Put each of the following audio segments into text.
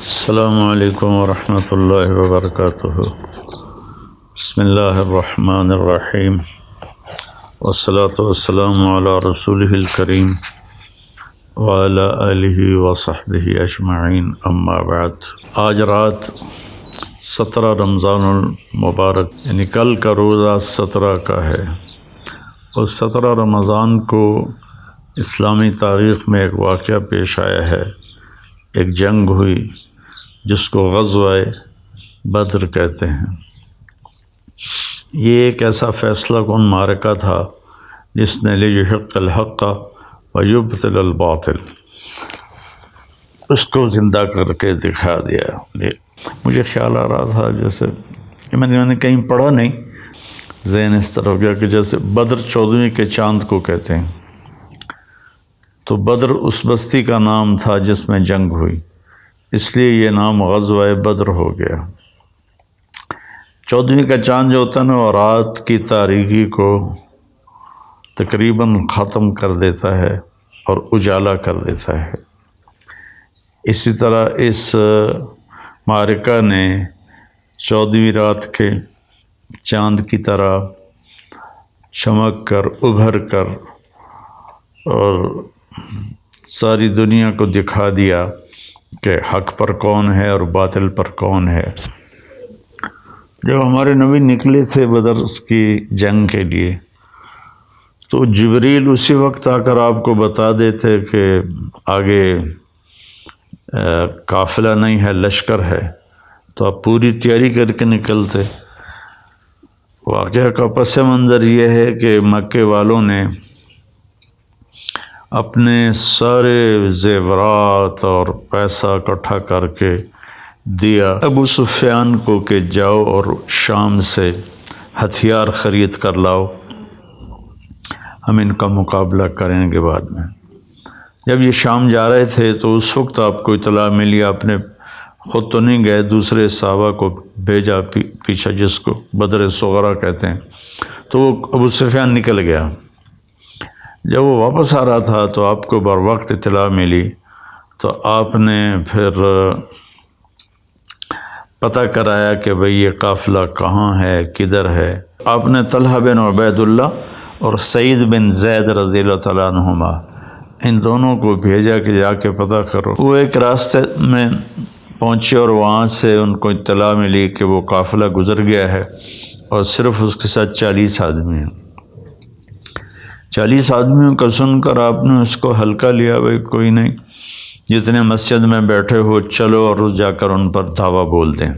السلام علیکم ورحمۃ اللہ وبرکاتہ۔ بسم اللہ الرحمن الرحیم، والصلاة والسلام علی رسولہ الکریم وعلی آلہ وصحبہ اجمعین، اما بعد۔ آج رات 17 رمضان المبارک، یعنی کل کا روزہ 17 کا ہے، اور 17 رمضان کو اسلامی تاریخ میں ایک واقعہ پیش آیا ہے۔ ایک جنگ ہوئی جس کو غزوہ بدر کہتے ہیں۔ یہ ایک ایسا فیصلہ کن معرکہ تھا جس نے لیحق الحق ویبطل الباطل، اس کو زندہ کر کے دکھا دیا۔ مجھے خیال آ رہا تھا جیسے کہ میں نے کہیں پڑھا نہیں، ذہن اس طرح ہو گیا کہ جیسے بدر 14ویں کے چاند کو کہتے ہیں، تو بدر اس بستی کا نام تھا جس میں جنگ ہوئی، اس لیے یہ نام غزوہ بدر ہو گیا۔ 14ویں کا چاند جو ہوتا ہے نا، وہ رات کی تاریکی کو تقریباً ختم کر دیتا ہے اور اجالا کر دیتا ہے۔ اسی طرح اس معرکہ نے 14ویں رات کے چاند کی طرح چمک کر ابھر کر اور ساری دنیا کو دکھا دیا کہ حق پر کون ہے اور باطل پر کون ہے۔ جب ہمارے نبی نکلے تھے بدر کی جنگ کے لیے، تو جبریل اسی وقت آ کر آپ کو بتا دیتے کہ آگے قافلہ نہیں ہے، لشکر ہے، تو آپ پوری تیاری کر کے نکلتے۔ واقعہ کا پس منظر یہ ہے کہ مکے والوں نے اپنے سارے زیورات اور پیسہ اکٹھا کر کے دیا ابو سفیان کو کہ جاؤ اور شام سے ہتھیار خرید کر لاؤ، ہم ان کا مقابلہ کریں گے بعد میں۔ جب یہ شام جا رہے تھے تو اس وقت آپ کو اطلاع ملی، آپ نے خود تو نہیں گئے، دوسرے صحابہ کو بھیجا پیچھے، جس کو بدر صغرا کہتے ہیں، تو وہ ابو سفیان نکل گیا۔ جب وہ واپس آ رہا تھا تو آپ کو بر وقت اطلاع ملی، تو آپ نے پھر پتہ کرایا کہ بھئی یہ قافلہ کہاں ہے، کدھر ہے۔ آپ نے طلحہ بن عبید اللہ اور سعید بن زید رضی اللہ تعالیٰ عنہما، ان دونوں کو بھیجا کہ جا کے پتہ کرو۔ وہ ایک راستے میں پہنچے اور وہاں سے ان کو اطلاع ملی کہ وہ قافلہ گزر گیا ہے اور صرف اس کے ساتھ 40 آدمی ہیں۔ 40 آدمیوں کا سن کر آپ نے اس کو ہلکا لیا، بھائی کوئی نہیں، جتنے مسجد میں بیٹھے ہو چلو اور جا کر ان پر دعویٰ بول دیں۔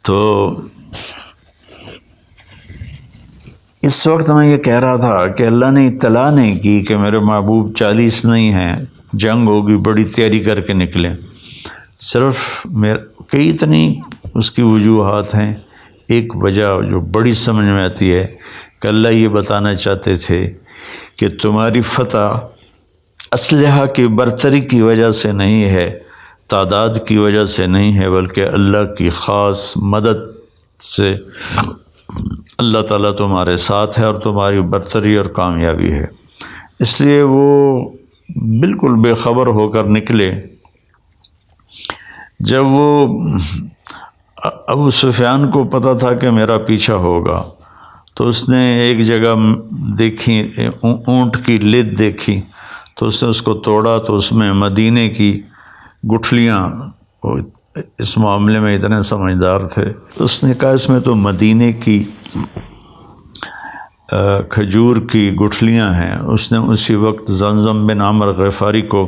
تو اس وقت میں یہ کہہ رہا تھا کہ اللہ نے اطلاع نہیں کی کہ میرے محبوب 40 نہیں ہیں، جنگ ہوگی، بڑی تیاری کر کے نکلیں۔ صرف کئی اتنی اس کی وجوہات ہیں۔ ایک وجہ جو بڑی سمجھ میں آتی ہے کہ اللہ یہ بتانا چاہتے تھے کہ تمہاری فتح اسلحہ کی برتری کی وجہ سے نہیں ہے، تعداد کی وجہ سے نہیں ہے، بلکہ اللہ کی خاص مدد سے اللہ تعالیٰ تمہارے ساتھ ہے اور تمہاری برتری اور کامیابی ہے۔ اس لیے وہ بالکل بے خبر ہو کر نکلے۔ جب وہ ابو سفیان کو پتہ تھا کہ میرا پیچھا ہوگا، تو اس نے ایک جگہ دیکھی، اونٹ کی لد دیکھی، تو اس نے اس کو توڑا، تو اس میں مدینے کی گٹھلیاں، اس معاملے میں اتنے سمجھدار تھے، اس نے کہا اس میں تو مدینے کی کھجور کی گٹھلیاں ہیں۔ اس نے اسی وقت زمزم بن عمرو غفاری کو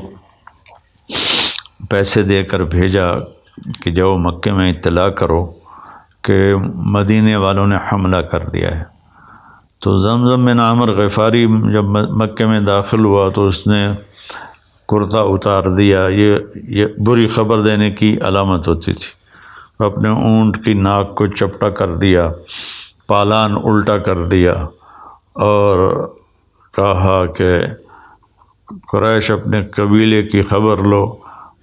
پیسے دے کر بھیجا کہ جاؤ مکے میں اطلاع کرو کہ مدینے والوں نے حملہ کر دیا ہے۔ تو زمزم بن عمرو غفاری جب مکے میں داخل ہوا تو اس نے کرتا اتار دیا۔ یہ بری خبر دینے کی علامت ہوتی تھی۔ اپنے اونٹ کی ناک کو چپٹا کر دیا، پالان الٹا کر دیا، اور کہا کہ قریش اپنے قبیلے کی خبر لو،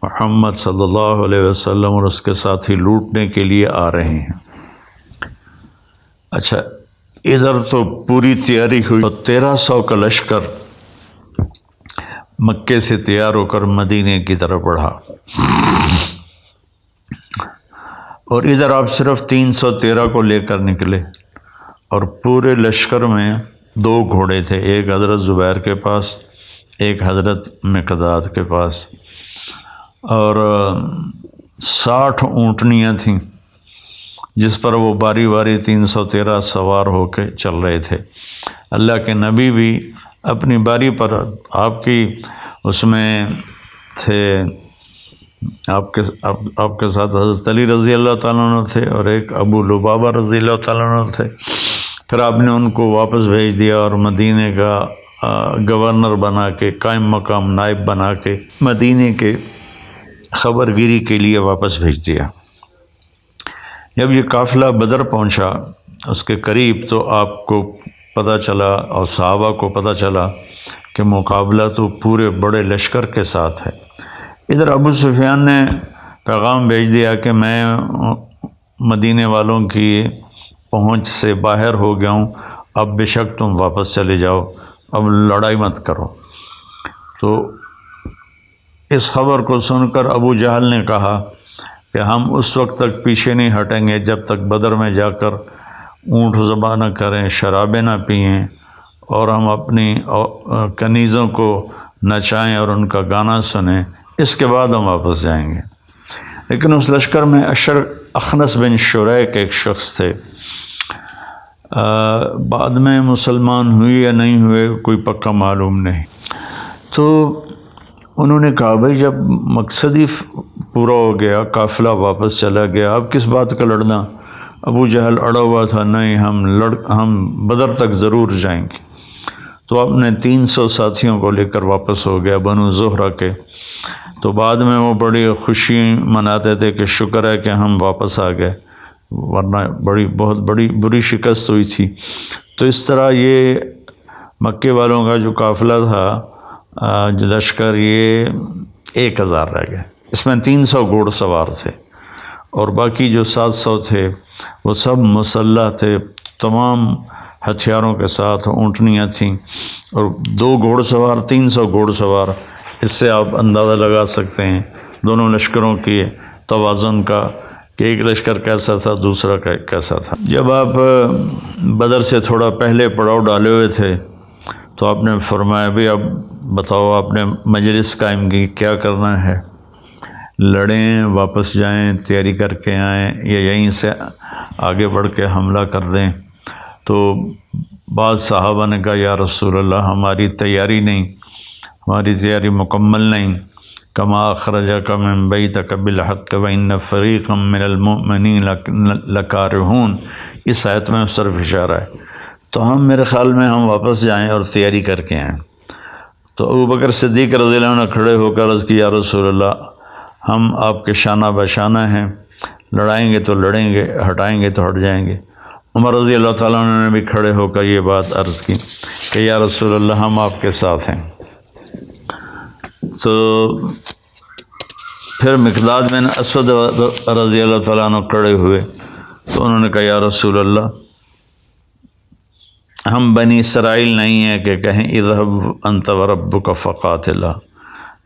محمد صلی اللہ علیہ وسلم اور اس کے ساتھی لوٹنے کے لیے آ رہے ہیں۔ اچھا، ادھر تو پوری تیاری ہوئی اور 1300 کا لشکر مکے سے تیار ہو کر مدینے کی طرف بڑھا، اور ادھر آپ صرف 313 کو لے کر نکلے، اور پورے لشکر میں 2 گھوڑے تھے، ایک حضرت زبیر کے پاس، ایک حضرت مقداد کے پاس، اور 60 اونٹنیاں تھیں جس پر وہ باری باری 313 سوار ہو کے چل رہے تھے۔ اللہ کے نبی بھی اپنی باری پر، آپ کی اس میں تھے، آپ کے ساتھ حضرت علی رضی اللہ تعالیٰ عنہ تھے، اور ایک ابو لبابہ رضی اللہ تعالیٰ عنہ تھے۔ پھر آپ نے ان کو واپس بھیج دیا اور مدینے کا گورنر بنا کے، قائم مقام نائب بنا کے مدینے کے خبر گیری کے لیے واپس بھیج دیا۔ جب یہ قافلہ بدر پہنچا اس کے قریب، تو آپ کو پتہ چلا اور صحابہ کو پتہ چلا کہ مقابلہ تو پورے بڑے لشکر کے ساتھ ہے۔ ادھر ابو سفیان نے پیغام بھیج دیا کہ میں مدینے والوں کی پہنچ سے باہر ہو گیا ہوں، اب بے شک تم واپس چلے جاؤ، اب لڑائی مت کرو۔ تو اس خبر کو سن کر ابو جہل نے کہا کہ ہم اس وقت تک پیچھے نہیں ہٹیں گے جب تک بدر میں جا کر اونٹ ذبح نہ کریں، شرابیں نہ پئیں، اور ہم اپنی کنیزوں کو نچائیں اور ان کا گانا سنیں، اس کے بعد ہم واپس جائیں گے۔ لیکن اس لشکر میں اخنس بن شریک ایک شخص تھے، بعد میں مسلمان ہوئے یا نہیں ہوئے کوئی پکا معلوم نہیں۔ تو انہوں نے کہا بھائی جب مقصد ہی پورا ہو گیا، قافلہ واپس چلا گیا، اب کس بات کا لڑنا؟ ابو جہل اڑا ہوا تھا، نہیں ہم بدر تک ضرور جائیں گے۔ تو اپنے 300 ساتھیوں کو لے کر واپس ہو گیا، بنو زہرہ کے۔ تو بعد میں وہ بڑی خوشی مناتے تھے کہ شکر ہے کہ ہم واپس آ گئے، ورنہ بہت بری شکست ہوئی تھی۔ تو اس طرح یہ مکے والوں کا جو قافلہ تھا، جو لشکر، یہ 1000 رہ گئے۔ اس میں 300 گھوڑ سوار تھے، اور باقی جو 700 تھے وہ سب مسلح تھے، تمام ہتھیاروں کے ساتھ، اونٹنیاں تھیں، اور 2 گھوڑ سوار، 300 گھوڑ سوار۔ اس سے آپ اندازہ لگا سکتے ہیں دونوں لشکروں کی توازن کا، کہ ایک لشکر کیسا تھا، دوسرا کیسا تھا۔ جب آپ بدر سے تھوڑا پہلے پڑاؤ ڈالے ہوئے تھے تو آپ نے فرمایا بھی اب بتاؤ، آپ نے مجلس قائم کی، کیا کرنا ہے؟ لڑیں، واپس جائیں، تیاری کر کے آئیں، یا یہیں سے آگے بڑھ کے حملہ کر دیں؟ تو بعض صحابہ نے کہا یا رسول اللہ ہماری تیاری نہیں، ہماری تیاری مکمل نہیں۔ کما اخرجک من بیتک بالحق وان فریقا من المؤمنین لکارہون، اس آیت میں صرف اشارہ ہے۔ تو میرے خیال میں ہم واپس جائیں اور تیاری کر کے آئیں۔ تو ابو بکر صدیق رضی اللہ عنہ کھڑے ہو کر عرض کی یا رسول اللہ ہم آپ کے شانہ بشانہ ہیں، لڑائیں گے تو لڑیں گے، ہٹائیں گے تو ہٹ جائیں گے۔ عمر رضی اللہ تعالیٰ عنہ نے بھی کھڑے ہو کر یہ بات عرض کی کہ یا رسول اللہ ہم آپ کے ساتھ ہیں۔ تو پھر مقداد بن اسود رضی اللہ تعالیٰ عنہ کھڑے ہوئے، تو انہوں نے کہا یا رسول اللہ ہم بنی اسرائیل نہیں ہیں کہ کہیں اذهب انت وربک فقاتلا۔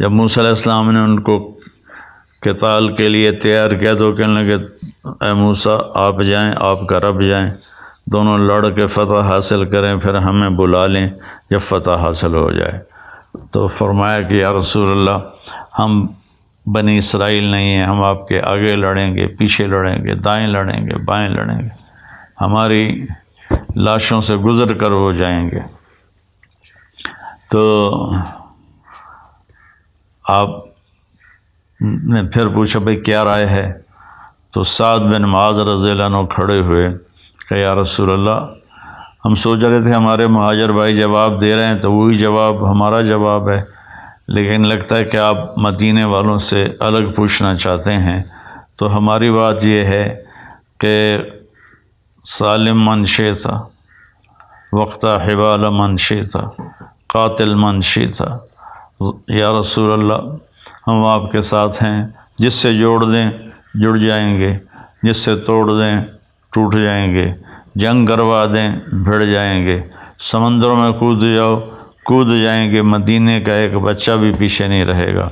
جب موسیٰ علیہ السلام نے ان کو قتال کے لیے تیار کیا تو کہنے لگے اے موسیٰ آپ جائیں، آپ کا رب جائیں، دونوں لڑ کے فتح حاصل کریں، پھر ہمیں بلا لیں جب فتح حاصل ہو جائے۔ تو فرمایا کہ یا رسول اللہ ہم بنی اسرائیل نہیں ہیں، ہم آپ کے آگے لڑیں گے، پیچھے لڑیں گے، دائیں لڑیں گے، بائیں لڑیں گے، ہماری لاشوں سے گزر کر وہ جائیں گے۔ تو آپ نے پھر پوچھا بھئی کیا رائے ہے؟ تو سعد بن معاذ رضی اللہ عنہ کھڑے ہوئے کہ یا رسول اللہ ہم سوچ رہے تھے ہمارے مہاجر بھائی جواب دے رہے ہیں تو وہی جواب ہمارا جواب ہے، لیکن لگتا ہے کہ آپ مدینے والوں سے الگ پوچھنا چاہتے ہیں، تو ہماری بات یہ ہے کہ سالم من شئتا وقت حبال من شئتا قاتل من شئتا۔ یا رسول اللہ ہم آپ کے ساتھ ہیں، جس سے جوڑ دیں جڑ جائیں گے، جس سے توڑ دیں ٹوٹ جائیں گے، جنگ کروا دیں بھڑ جائیں گے، سمندروں میں کود جاؤ کود جائیں گے، مدینے کا ایک بچہ بھی پیچھے نہیں رہے گا،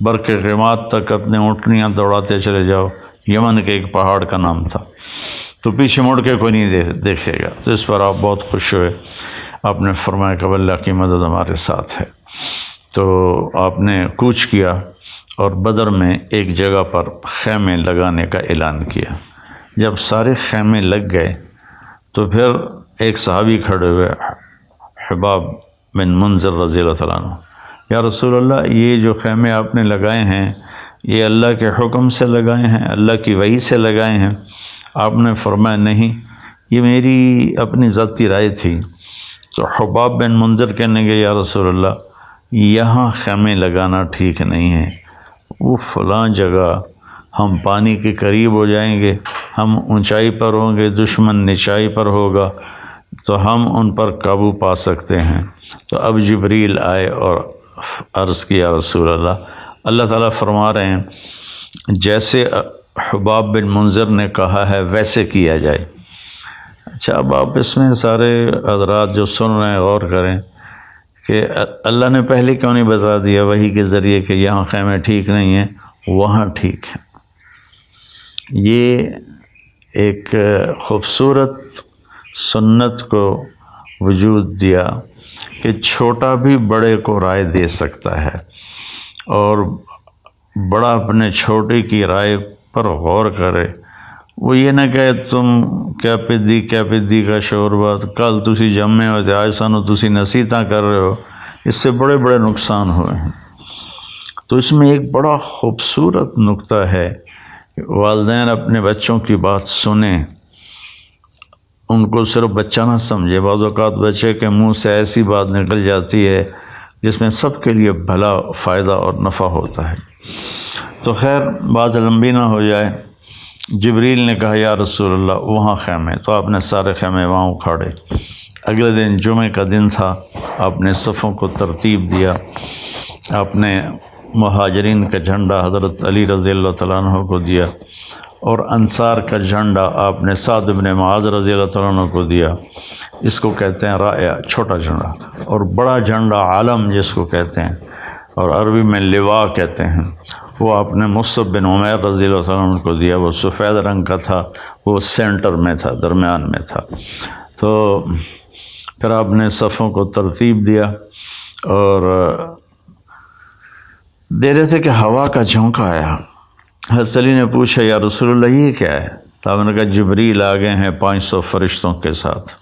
برق غماد تک اپنے اونٹنیاں دوڑاتے چلے جاؤ، یمن کے ایک پہاڑ کا نام تھا، تو پیچھے مڑ کے کوئی نہیں دیکھے گا۔ تو اس پر آپ بہت خوش ہوئے، آپ نے فرمایا کہ اللہ کی مدد ہمارے ساتھ ہے۔ تو آپ نے کوچ کیا اور بدر میں ایک جگہ پر خیمے لگانے کا اعلان کیا۔ جب سارے خیمے لگ گئے تو پھر ایک صحابی کھڑے ہوئے، حباب بن منذر رضی اللہ تعالیٰ عنہ، یا رسول اللہ، یہ جو خیمے آپ نے لگائے ہیں یہ اللہ کے حکم سے لگائے ہیں، اللہ کی وحی سے لگائے ہیں؟ آپ نے فرمایا نہیں، یہ میری اپنی ذاتی رائے تھی۔ تو حباب بن منذر کہنے گے یا رسول اللہ، یہاں خیمے لگانا ٹھیک نہیں ہے، وہ فلاں جگہ ہم پانی کے قریب ہو جائیں گے، ہم اونچائی پر ہوں گے، دشمن نچائی پر ہوگا، تو ہم ان پر قابو پا سکتے ہیں۔ تو اب جبریل آئے اور عرض کیا رسول اللہ، اللہ تعالیٰ فرما رہے ہیں جیسے حباب بن منذر نے کہا ہے ویسے کیا جائے۔ اچھا، اب آپ اس میں سارے حضرات جو سن رہے ہیں غور کریں کہ اللہ نے پہلے کیوں نہیں بتا دیا وحی کے ذریعے کہ یہاں خیمے ٹھیک نہیں ہیں، وہاں ٹھیک ہیں۔ یہ ایک خوبصورت سنت کو وجود دیا کہ چھوٹا بھی بڑے کو رائے دے سکتا ہے، اور بڑا اپنے چھوٹے کی رائے پر غور کرے۔ وہ یہ نہ کہے تم کیا پدی کا شور بات، کل تسی جمے ہو تے آج سانو تسی نصیحتاں کر رہے ہو، اس سے بڑے بڑے نقصان ہوئے ہیں۔ تو اس میں ایک بڑا خوبصورت نقطہ ہے کہ والدین اپنے بچوں کی بات سنیں، ان کو صرف بچہ نہ سمجھے۔ بعض اوقات بچے کے منہ سے ایسی بات نکل جاتی ہے جس میں سب کے لیے بھلا، فائدہ اور نفع ہوتا ہے۔ تو خیر بات لمبی نہ ہو جائے، جبریل نے کہا یا رسول اللہ وہاں خیمے، تو آپ نے سارے خیمے وہاں اکھاڑے۔ اگلے دن جمعہ کا دن تھا، آپ نے صفوں کو ترتیب دیا، آپ نے مہاجرین کا جھنڈا حضرت علی رضی اللہ تعالیٰ عنہ کو دیا، اور انصار کا جھنڈا آپ نے سعد بن معاذ رضی اللہ تعالیٰ عنہ کو دیا۔ اس کو کہتے ہیں رائع، چھوٹا جھنڈا، اور بڑا جھنڈا عالم جس کو کہتے ہیں، اور عربی میں لواء کہتے ہیں، وہ آپ نے مصعب بن عمیر رضی اللہ تعالیٰ عنہ کو دیا۔ وہ سفید رنگ کا تھا، وہ سینٹر میں تھا، درمیان میں تھا۔ تو پھر آپ نے صفوں کو ترتیب دیا اور دے رہے تھے کہ ہوا کا جھونکا آیا۔ حضرت علی نے پوچھا یا رسول اللہ یہ کیا ہے؟ تو آپ نے کہا جبریل آ گئے ہیں 500 فرشتوں کے ساتھ۔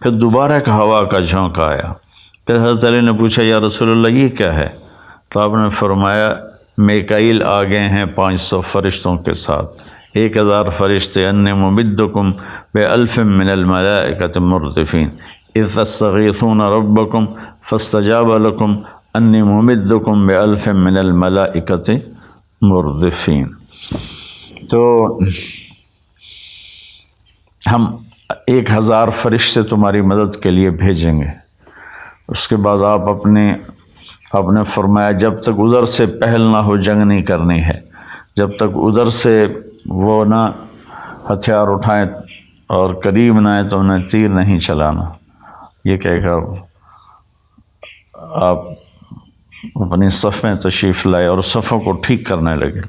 پھر دوبارہ ایک ہوا کا جھونکا آیا۔ پھر حضرت علی نے پوچھا یا رسول اللہ یہ کیا ہے؟ تو آپ نے فرمایا میکائیل آ گئے ہیں 500 فرشتوں کے ساتھ، 1000 فرشتے، انی ممدکم بألف من الملائکۃ مردفین اذ تستغیثون ربکم فاستجاب لکم انی ممدکم بألف من الملائکۃ مردفین۔ تو ہم 1000 فرشتے تمہاری مدد کے لیے بھیجیں گے۔ اس کے بعد آپ نے فرمایا جب تک ادھر سے پہل نہ ہو جنگ نہیں کرنی ہے، جب تک ادھر سے وہ نہ ہتھیار اٹھائیں اور قریب نہ آئے تو انہیں تیر نہیں چلانا۔ یہ کہہ کر آپ اپنی صف میں تشریف لائے اور صفوں کو ٹھیک کرنے لگے۔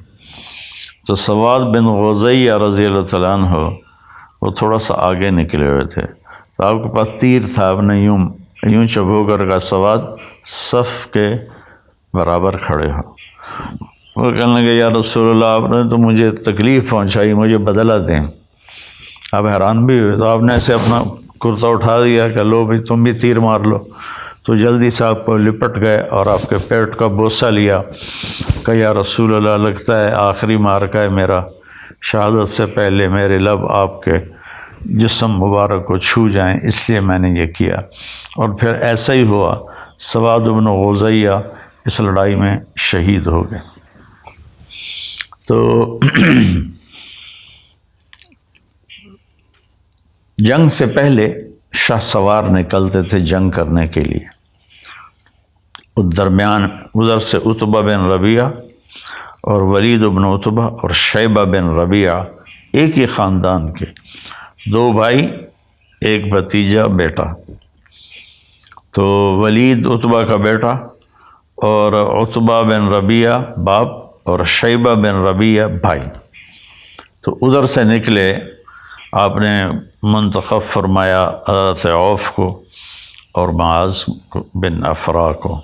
تو سواد بن غزیہ رضی اللہ تعالیٰ عنہ وہ تھوڑا سا آگے نکلے ہوئے تھے، تو آپ کے پاس تیر تھا، آپ نے یوں چبھو کر کا سواد صف کے برابر کھڑے ہو۔ وہ کہنے لگے یا رسول اللہ آپ نے تو مجھے تکلیف پہنچائی، مجھے بدلہ دیں۔ آپ حیران بھی ہوئے، تو آپ نے ایسے اپنا کرتا اٹھا دیا کہ لو بھائی تم بھی تیر مار لو۔ تو جلدی سے آپ کو لپٹ گئے اور آپ کے پیٹ کا بوسہ لیا کہ یا رسول اللہ لگتا ہے آخری مارکہ ہے میرا، شہادت سے پہلے میرے لب آپ کے جسم مبارک کو چھو جائیں، اس لیے میں نے یہ کیا۔ اور پھر ایسا ہی ہوا، سواد بن غزیہ اس لڑائی میں شہید ہو گئے۔ تو جنگ سے پہلے شاہ سوار نکلتے تھے جنگ کرنے کے لیے۔ درمیان ادھر سے عتبہ بن ربیعہ اور ولید بن عتبہ اور شیبہ بن ربیعہ ایک ہی خاندان کے 2 بھائی، ایک بھتیجا بیٹا۔ تو ولید عتبہ کا بیٹا اور عتبہ بن ربیعہ باپ اور شیبہ بن ربیعہ بھائی، تو ادھر سے نکلے، آپ نے منتخب فرمایا حضرت عوف کو اور معاذ بن افرا کو،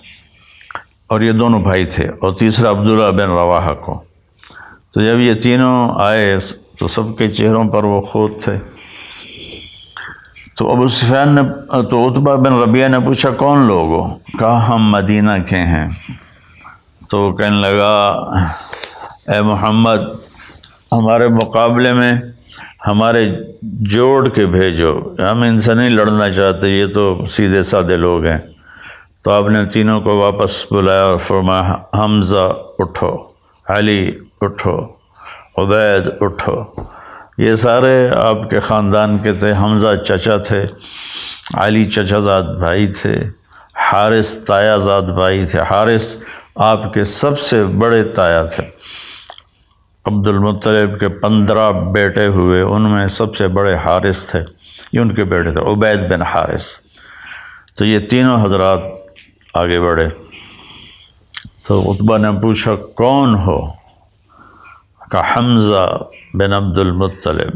اور یہ دونوں بھائی تھے، اور تیسرا عبداللہ بن رواحہ کو۔ تو جب یہ تینوں آئے تو سب کے چہروں پر وہ خود تھے۔ تو ابو سفیان نے، تو عتبہ بن ربیعہ نے پوچھا کون لوگ ہو؟ کہا ہم مدینہ کے ہیں۔ تو کہنے لگا اے محمد، ہمارے مقابلے میں ہمارے جوڑ کے بھیجو، ہم ان سے نہیں لڑنا چاہتے، یہ تو سیدھے سادے لوگ ہیں۔ تو آپ نے تینوں کو واپس بلایا اور فرمایا حمزہ اٹھو، علی اٹھو، عبید اٹھو۔ یہ سارے آپ کے خاندان کے تھے، حمزہ چچا تھے، علی چچا زاد بھائی تھے، حارث تایا زاد بھائی تھے، حارث آپ کے سب سے بڑے تایا تھے۔ عبد المطلب کے 15 بیٹے ہوئے، ان میں سب سے بڑے حارث تھے، یہ ان کے بیٹے تھے، عبید بن حارث۔ تو یہ تینوں حضرات آگے بڑھے۔ تو عتبہ نے پوچھا کون ہو؟ کہا حمزہ بن عبد المطلب۔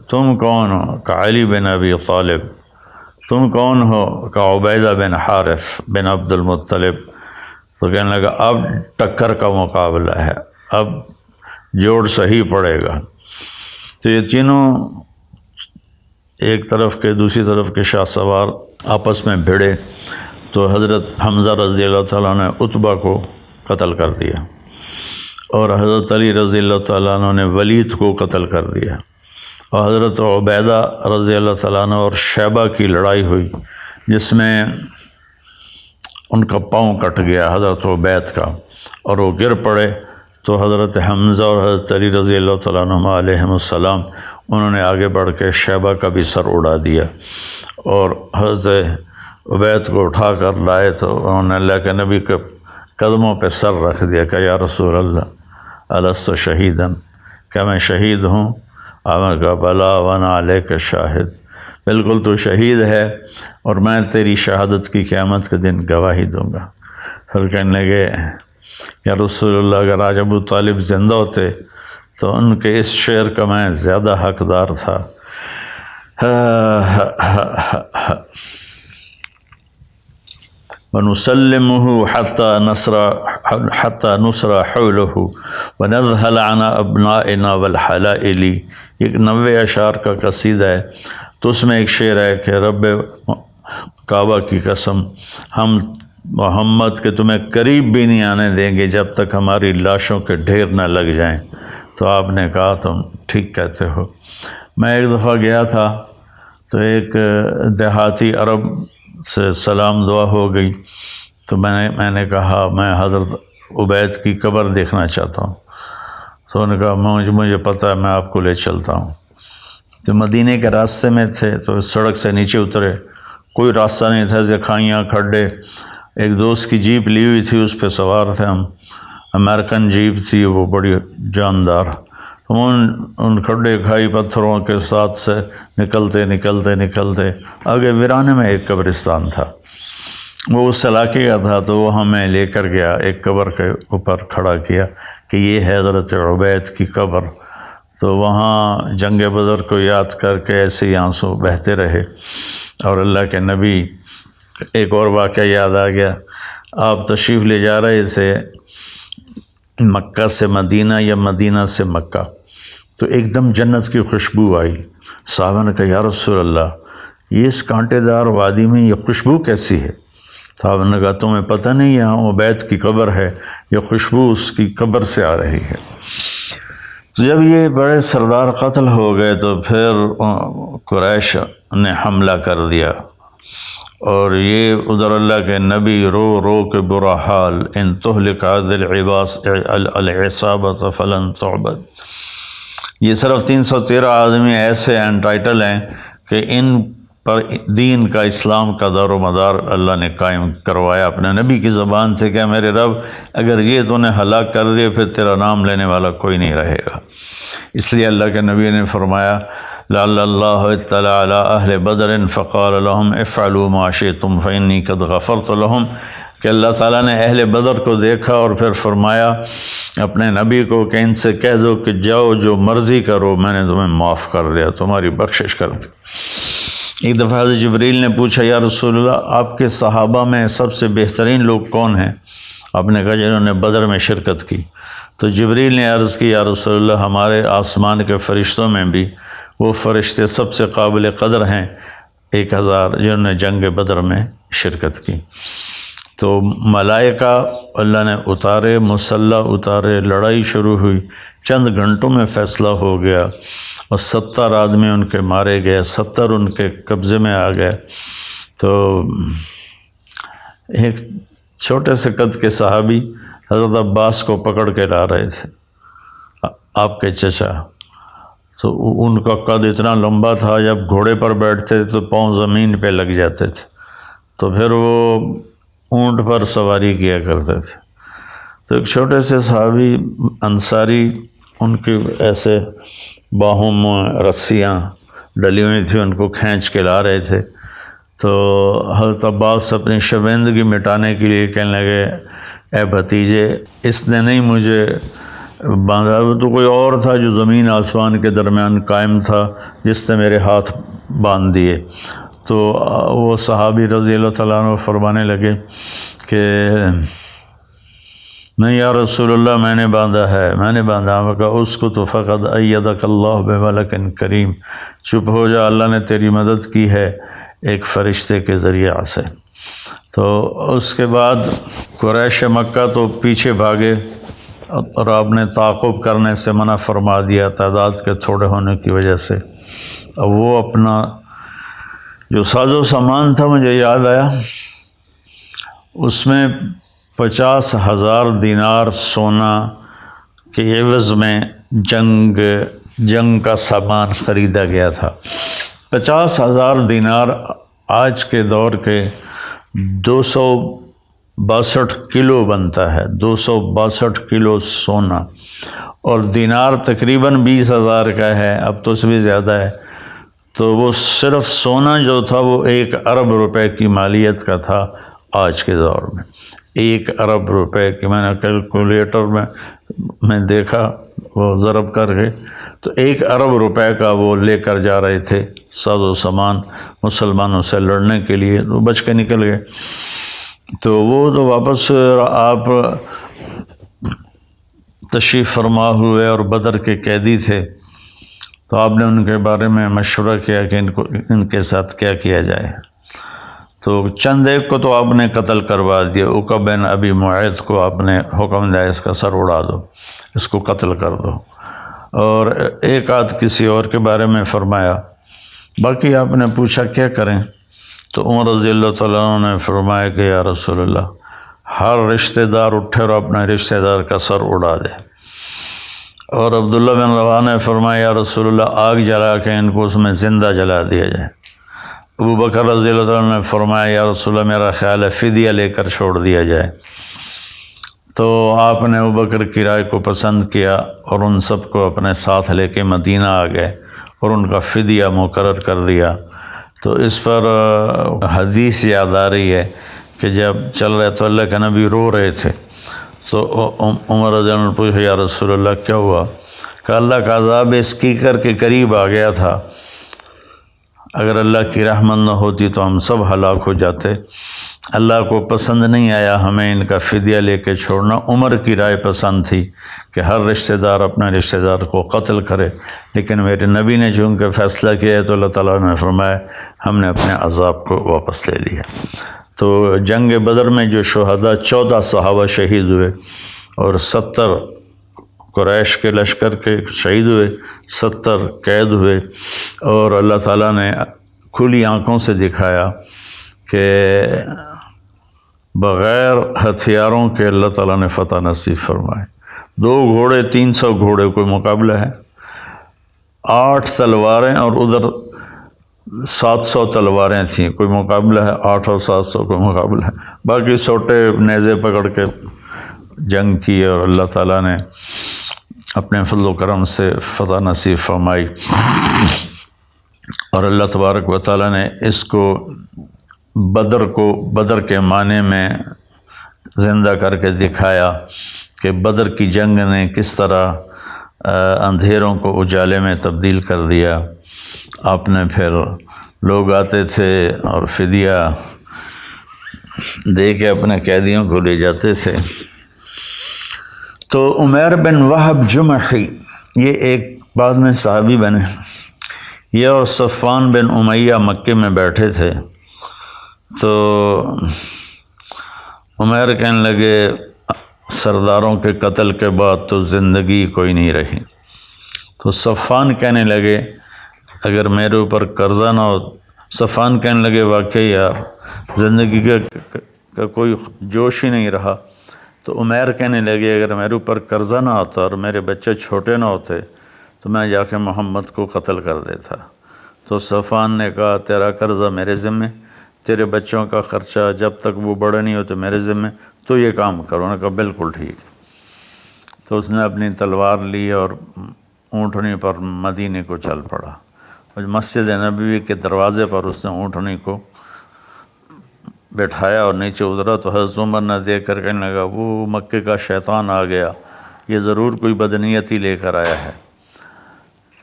تم کون ہو؟ کہا علی بن ابی طالب۔ تم کون ہو؟ کہا عبیدہ بن حارث بن عبد المطلب۔ تو کہنے لگا اب ٹکر کا مقابلہ ہے، اب جوڑ صحیح پڑے گا۔ تو یہ تینوں ایک طرف کے دوسری طرف کے شاہ سوار آپس میں بھیڑے، تو حضرت حمزہ رضی اللہ تعالیٰ نے عتبہ کو قتل کر دیا، اور حضرت علی رضی اللہ تعالیٰ عنہ نے ولید کو قتل کر دیا، اور حضرت عبیدہ رضی اللہ تعالیٰ عنہ اور شیبہ کی لڑائی ہوئی، جس میں ان کا پاؤں کٹ گیا حضرت عبید کا، اور وہ گر پڑے۔ تو حضرت حمزہ اور حضرت علی رضی اللہ تعالیٰ عنہ علیہم السلام، انہوں نے آگے بڑھ کے شیبہ کا بھی سر اڑا دیا، اور حضرت عبید کو اٹھا کر لائے تو انہوں نے اللہ کے نبی کے قدموں پہ سر رکھ دیا کہ یا رسول اللہ الست شہیدن، کیا میں شہید ہوں؟ آپ نے کہا بلا وانا علیک شاہد، بالکل تو شہید ہے اور میں تیری شہادت کی قیامت کے دن گواہی دوں گا۔ پھر کہنے لگے یا رسول اللہ، اگر آج ابو طالب زندہ ہوتے تو ان کے اس شعر کا میں زیادہ حقدار تھا۔ وَنُسَلِّمُهُ حَتَّى نُصْرَ حَوْلَهُ وَنَذْهَلَ عَنَا أَبْنَائِنَا وَالْحَلَائِلِ، ایک 90 اشعار کا قصیدہ ہے، تو اس میں ایک شعر ہے کہ رب کعبہ کی قسم، ہم محمد کے تمہیں قریب بھی نہیں آنے دیں گے جب تک ہماری لاشوں کے ڈھیر نہ لگ جائیں۔ تو آپ نے کہا تم ٹھیک کہتے ہو۔ میں ایک دفعہ گیا تھا تو ایک دیہاتی عرب سے سلام دعا ہو گئی، تو میں نے کہا میں حضرت عبید کی قبر دیکھنا چاہتا ہوں۔ تو انہوں نے کہا مجھے پتہ ہے، میں آپ کو لے چلتا ہوں۔ تو مدینے کے راستے میں تھے، تو سڑک سے نیچے اترے، کوئی راستہ نہیں تھا، کھائیاں کھڈے۔ ایک دوست کی جیپ لی ہوئی تھی، اس پہ سوار تھے ہم، امریکن جیپ تھی وہ بڑی جاندار۔ ان کھڈے کھائی پتھروں کے ساتھ سے نکلتے آگے ویرانے میں ایک قبرستان تھا، وہ اس علاقے کا تھا، تو وہ ہمیں لے کر گیا، ایک قبر کے اوپر کھڑا کیا کہ یہ ہے حضرت عبید کی قبر۔ تو وہاں جنگ بدر کو یاد کر کے ایسے ہی آنسو بہتے رہے، اور اللہ کے نبی، ایک اور واقعہ یاد آ گیا، آپ تشریف لے جا رہے تھے مکہ سے مدینہ یا مدینہ سے مکہ، تو ایک دم جنت کی خوشبو آئی۔ صحابہ نے کہا یا رسول اللہ، یہ اس کانٹے دار وادی میں یہ خوشبو کیسی ہے؟ صحابہ نے کہا تمہیں پتہ نہیں یہاں عبید کی قبر ہے، یہ خوشبو اس کی قبر سے آ رہی ہے۔ تو جب یہ بڑے سردار قتل ہو گئے تو پھر قریش نے حملہ کر دیا، اور یہ ادھر اللہ کے نبی رو رو کے برا حال، ان تہلک عدل العصابۃ فلن تعبد۔ یہ صرف 313 آدمی ایسے انٹائٹل ہیں کہ ان پر دین کا، اسلام کا دار و مدار اللہ نے قائم کروایا اپنے نبی کی زبان سے کہ میرے رب اگر یہ تو نے ہلاک کر دیا پھر تیرا نام لینے والا کوئی نہیں رہے گا۔ اس لیے اللہ کے نبی نے فرمایا لعل اللہ اطلع علی اہل بدر فقال لهم افعلوا ما شئتم فانی قد غفرت لهم، کہ اللہ تعالیٰ نے اہل بدر کو دیکھا اور پھر فرمایا اپنے نبی کو کہ ان سے کہہ دو کہ جاؤ جو مرضی کرو، میں نے تمہیں معاف کر دیا، تمہاری بخشش کر دی۔ ایک دفعہ حضرت جبریل نے پوچھا یا رسول اللہ آپ کے صحابہ میں سب سے بہترین لوگ کون ہیں؟ آپ نے کہا جنہوں نے بدر میں شرکت کی۔ تو جبریل نے عرض کی یا رسول اللہ ہمارے آسمان کے فرشتوں میں بھی وہ فرشتے سب سے قابل قدر ہیں 1000 جنہوں نے جنگ بدر میں شرکت کی۔ تو ملائکہ اللہ نے اتارے، مسلح اتارے، لڑائی شروع ہوئی، چند گھنٹوں میں فیصلہ ہو گیا اور 70 آدمی ان کے مارے گئے، 70 ان کے قبضے میں آ گئے۔ تو ایک چھوٹے سے قد کے صحابی حضرت عباس کو پکڑ کے لا رہے تھے، آپ کے چچا، تو ان کا قد اتنا لمبا تھا جب گھوڑے پر بیٹھتے تو پاؤں زمین پہ لگ جاتے تھے، تو پھر وہ اونٹ پر سواری کیا کرتے تھے۔ تو ایک چھوٹے سے صحابی انصاری، ان کی ایسے باہوں میں رسیاں ڈلی ہوئی تھیں، ان کو کھینچ کے لا رہے تھے۔ تو حضرت عباس اپنی شرمندگی مٹانے کے لیے کہنے لگے اے بھتیجے اس نے نہیں مجھے باندھا، تو کوئی اور تھا جو زمین آسمان کے درمیان قائم تھا جس نے میرے ہاتھ باندھ دیے۔ تو وہ صحابی رضی اللہ تعالیٰ عنہ فرمانے لگے کہ نہیں یا رسول اللہ میں نے باندھا ہے، میں نے باندھا۔ میں کہا اس کو تو فقط ایدک اللہ بملک کریم، چپ ہو جا، اللہ نے تیری مدد کی ہے ایک فرشتے کے ذریعہ سے۔ تو اس کے بعد قریش مکہ تو پیچھے بھاگے اور آپ نے تعاقب کرنے سے منع فرما دیا تعداد کے تھوڑے ہونے کی وجہ سے۔ اب وہ اپنا جو ساز و سامان تھا مجھے یاد آیا، اس میں 50,000 دینار سونا کے عوض میں جنگ کا سامان خریدا گیا تھا۔ 50,000 دینار آج کے دور کے 262 کلو بنتا ہے، 262 کلو سونا، اور دینار تقریباً 20,000 کا ہے، اب تو اس بھی زیادہ ہے۔ تو وہ صرف سونا جو تھا وہ 1 ارب روپے کی مالیت کا تھا آج کے دور میں۔ 1 ارب روپے کی، میں نے کیلکولیٹر میں دیکھا وہ ضرب کر کے، تو 1 ارب روپے کا وہ لے کر جا رہے تھے ساز و سامان مسلمانوں سے لڑنے کے لیے، وہ بچ کے نکل گئے۔ تو وہ تو واپس آپ تشریف فرما ہوئے اور بدر کے قیدی تھے، تو آپ نے ان کے بارے میں مشورہ کیا کہ ان کے ساتھ کیا کیا جائے۔ تو چند ایک کو تو آپ نے قتل کروا دیا، عقبہ بن ابی معیط کو آپ نے حکم دیا اس کا سر اڑا دو، اس کو قتل کر دو، اور ایک آدھ کسی اور کے بارے میں فرمایا۔ باقی آپ نے پوچھا کیا کریں، تو عمر رضی اللہ تعالیٰ عنہ نے فرمایا کہ یا رسول اللہ ہر رشتہ دار اٹھے اور اپنے رشتہ دار کا سر اڑا دے۔ اور عبداللہ بن رواحہ نے فرمایا یا رسول اللہ آگ جلا کے ان کو اس میں زندہ جلا دیا جائے۔ ابو بکر رضی اللہ عنہ نے فرمایا یا رسول اللہ میرا خیال ہے فدیہ لے کر چھوڑ دیا جائے۔ تو آپ نے ابو بکر کی رائے کو پسند کیا اور ان سب کو اپنے ساتھ لے کے مدینہ آ گئے اور ان کا فدیہ مقرر کر دیا۔ تو اس پر حدیث یاد آ رہی ہے کہ جب چل رہے تو اللہ کے نبی رو رہے تھے، تو عمر رضی اللہ عنہ نے پوچھا یا رسول اللہ کیا ہوا؟ کہ اللہ کا عذاب اس کیکر کے قریب آ گیا تھا، اگر اللہ کی رحمت نہ ہوتی تو ہم سب ہلاک ہو جاتے۔ اللہ کو پسند نہیں آیا ہمیں ان کا فدیہ لے کے چھوڑنا، عمر کی رائے پسند تھی کہ ہر رشتہ دار اپنے رشتہ دار کو قتل کرے، لیکن میرے نبی نے چونکہ فیصلہ کیا ہے تو اللہ تعالیٰ نے فرمایا ہم نے اپنے عذاب کو واپس لے لیا۔ تو جنگ بدر میں جو شہداء 14 صحابہ شہید ہوئے اور 70 قریش کے لشکر کے شہید ہوئے، 70 قید ہوئے، اور اللہ تعالیٰ نے کھلی آنکھوں سے دکھایا کہ بغیر ہتھیاروں کے اللہ تعالیٰ نے فتح نصیب فرمائے۔ 2 گھوڑے 300 گھوڑے کوئی مقابلہ ہے، 8 تلواریں اور ادھر 700 تلواریں تھیں، کوئی مقابلہ ہے، 8 اور 700 کوئی مقابلہ ہے، باقی سوٹے نیزے پکڑ کے جنگ کی اور اللہ تعالیٰ نے اپنے فضل و کرم سے فتح نصیب فرمائی۔ اور اللہ تبارک و تعالیٰ نے اس کو بدر کے معنی میں زندہ کر کے دکھایا کہ بدر کی جنگ نے کس طرح اندھیروں کو اجالے میں تبدیل کر دیا۔ آپ نے پھر لوگ آتے تھے اور فدیہ دے کے اپنے قیدیوں کو لے جاتے تھے۔ تو عمیر بن وہب جمحی یہ ایک بعد میں صحابی بنے، یہ اور صفوان بن امیہ مکے میں بیٹھے تھے۔ تو عمیر کہنے لگے سرداروں کے قتل کے بعد تو زندگی کوئی نہیں رہی۔ تو صفوان کہنے لگے اگر میرے اوپر قرضہ نہ ہو، صفوان کہنے لگے واقعی یار زندگی کا کوئی جوش ہی نہیں رہا۔ تو عمیر کہنے لگے اگر میرے اوپر قرضہ نہ ہوتا اور میرے بچے چھوٹے نہ ہوتے تو میں جا کے محمد کو قتل کر دیتا۔ تو صفوان نے کہا تیرا قرضہ میرے ذمہ، تیرے بچوں کا خرچہ جب تک وہ بڑے نہیں ہوتے میرے ذمہ، تو یہ کام کرو۔ انہوں نے کہا بالکل ٹھیک۔ تو اس نے اپنی تلوار لی اور اونٹنی پر مدینے کو چل پڑا۔ اور مسجد نبوی کے دروازے پر اس نے اونٹنی کو بٹھایا اور نیچے اترا تو حضرت عمر نے دیکھ کر کہنے لگا وہ مکے کا شیطان آ گیا، یہ ضرور کوئی بدنیتی لے کر آیا ہے۔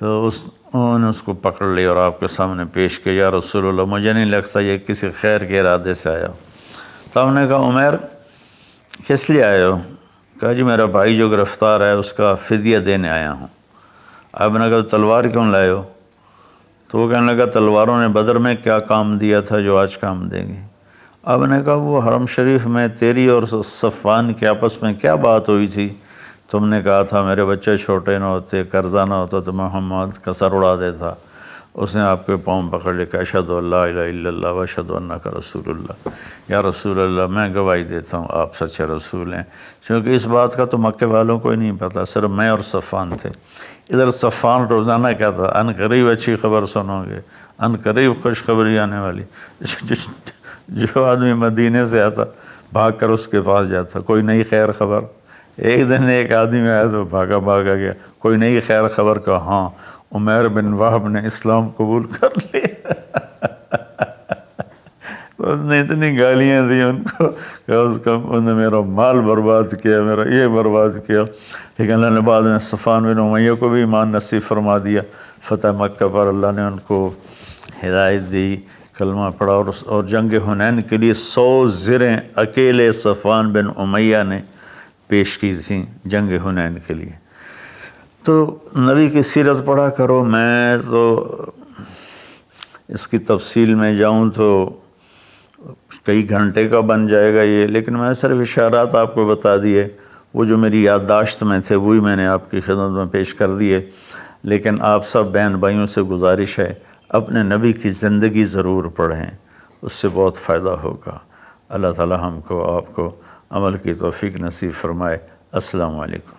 تو انہوں نے اس کو پکڑ لیا اور آپ کے سامنے پیش کیا، یا رسول اللہ مجھے نہیں لگتا یہ کسی خیر کے ارادے سے آیا۔ تو ہم نے کہا عمیر کس لیے آئے ہو؟ کہا جی میرا بھائی جو گرفتار ہے اس کا فدیہ دینے آیا ہوں۔ آپ نے کہا تلوار کیوں لائے ہو؟ تو وہ کہنے لگا تلواروں نے بدر میں کیا کام دیا تھا جو آج کام دیں گی؟ آپ نے کہا وہ حرم شریف میں تیری اور صفوان کے آپس میں کیا بات ہوئی تھی؟ تم نے کہا تھا میرے بچے چھوٹے نہ ہوتے، قرضہ نہ ہوتا تو محمد کا سر اڑا دیتا۔ اس نے آپ کے پاؤں پکڑ لے کہ اشہد ان لا الہ الا اللہ و اشہد انک رسول اللہ، یا رسول اللہ میں گواہی دیتا ہوں آپ سچے رسول ہیں۔ کیونکہ اس بات کا تو مکے والوں کو ہی نہیں پتہ، صرف میں اور صفوان تھے۔ ادھر صفوان روزانہ کہتا ان قریب اچھی خبر سنو گے، ان قریب خوشخبری آنے والی۔ جو آدمی مدینے سے آتا بھاگ کر اس کے پاس جاتا، کوئی نئی خیر خبر۔ ایک دن ایک آدمی آیا تو بھاگا گیا، کوئی نئی خیر خبر کا، ہاں عمیر بن وہب نے اسلام قبول کر لیا۔ تو اس نے اتنی گالیاں دی ان کو کہ انہوں نے میرا مال برباد کیا، میرا یہ برباد کیا۔ لیکن اللہ نے بعد میں صفوان بن امیہ کو بھی ایمان نصیب فرما دیا۔ فتح مکہ پر اللہ نے ان کو ہدایت دی، کلمہ پڑھا، اور جنگ حنین کے لیے 100 زریں اکیلے صفوان بن امیہ نے پیش کی تھیں جنگ حنین کے لیے۔ تو نبی کی سیرت پڑھا کرو۔ میں تو اس کی تفصیل میں جاؤں تو کئی گھنٹے کا بن جائے گا یہ، لیکن میں صرف اشارات آپ کو بتا دیے، وہ جو میری یادداشت میں تھے وہی میں نے آپ کی خدمت میں پیش کر دیے۔ لیکن آپ سب بہن بھائیوں سے گزارش ہے اپنے نبی کی زندگی ضرور پڑھیں، اس سے بہت فائدہ ہوگا۔ اللہ تعالی ہم کو آپ کو عمل کی توفیق نصیب فرمائے۔ السلام علیکم۔